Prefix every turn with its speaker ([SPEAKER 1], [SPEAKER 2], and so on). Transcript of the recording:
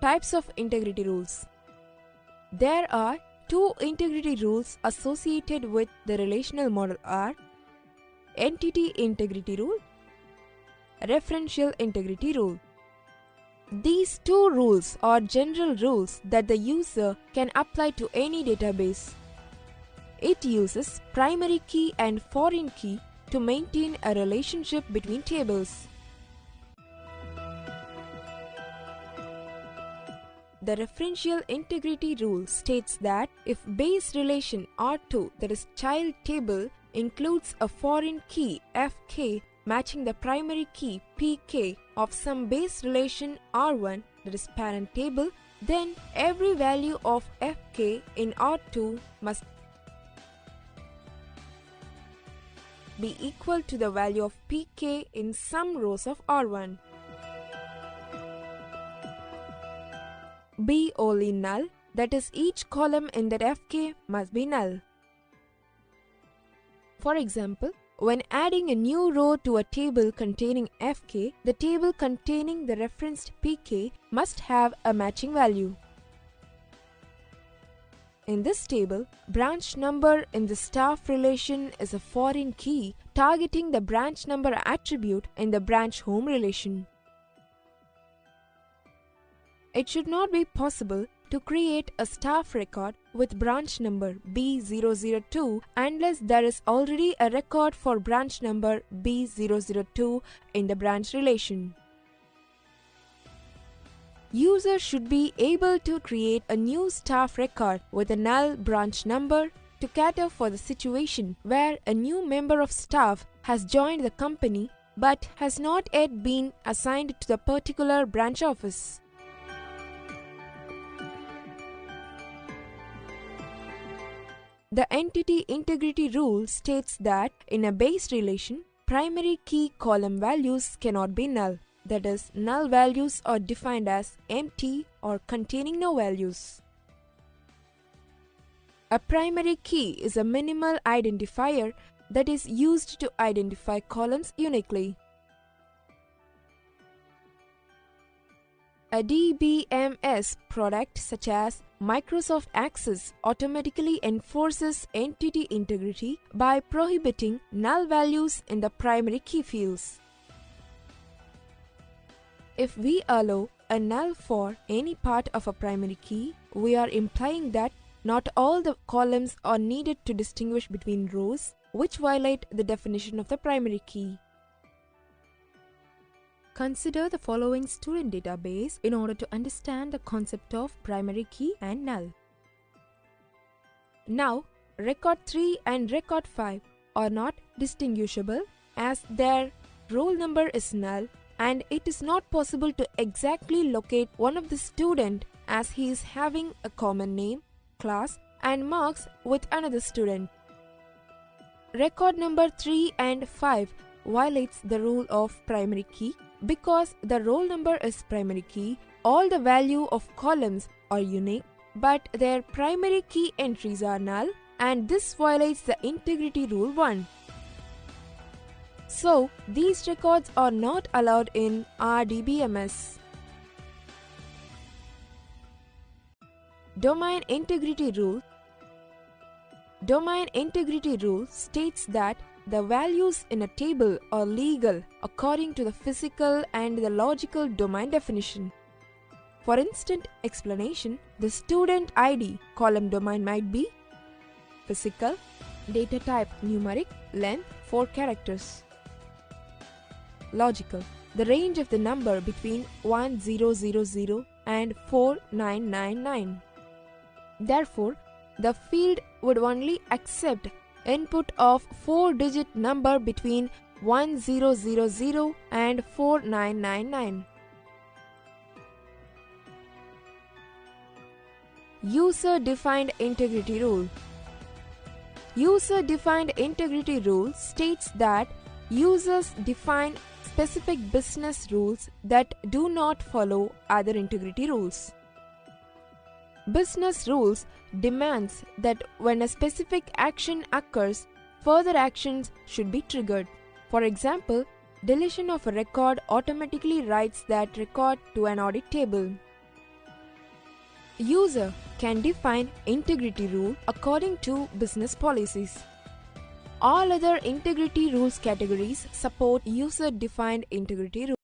[SPEAKER 1] Types of integrity rules. There are two integrity rules associated with the relational model are entity integrity rule, referential integrity rule. These two rules are general rules that the user can apply to any database. It uses primary key and foreign key to maintain a relationship between tables. The referential integrity rule states that if base relation R2, that is child table, includes a foreign key Fk matching the primary key Pk of some base relation R1, that is parent table, then every value of Fk in R2 must be equal to the value of Pk in some rows of R1. Be only null, that is each column in that Fk must be null. For example, when adding a new row to a table containing Fk, the table containing the referenced Pk must have a matching value. In this table, branch number in the staff relation is a foreign key targeting the branch number attribute in the branch home relation. It should not be possible to create a staff record with branch number B002 unless there is already a record for branch number B002 in the branch relation. User should be able to create a new staff record with a null branch number to cater for the situation where a new member of staff has joined the company but has not yet been assigned to the particular branch office. The entity integrity rule states that in a base relation, primary key column values cannot be null. That is, null values are defined as empty or containing no values. A primary key is a minimal identifier that is used to identify columns uniquely. A DBMS product such as Microsoft Access automatically enforces entity integrity by prohibiting null values in the primary key fields. If we allow a null for any part of a primary key, we are implying that not all the columns are needed to distinguish between rows, which violate the definition of the primary key. Consider the following student database in order to understand the concept of primary key and null. Now, record 3 and record 5 are not distinguishable as their roll number is null and it is not possible to exactly locate one of the student as he is having a common name, class and marks with another student. Record number 3 and 5 violates the rule of primary key. Because the roll number is primary key, all the value of columns are unique, but their primary key entries are null, and this violates the integrity rule 1. So, these records are not allowed in RDBMS. Domain integrity rule. Domain integrity rule states that the values in a table are legal according to the physical and the logical domain definition. For instant explanation, the student ID column domain might be physical, data type numeric, length 4 characters. Logical, the range of the number between 1000 and 4999. Therefore, the field would only accept input of 4-digit number between 1000 and 4999. User-defined integrity rule. User-defined integrity rule states that users define specific business rules that do not follow other integrity rules. Business rules demands that when a specific action occurs, further actions should be triggered. For example, deletion of a record automatically writes that record to an audit table. User can define integrity rule according to business policies. All other integrity rules categories support user-defined integrity rules.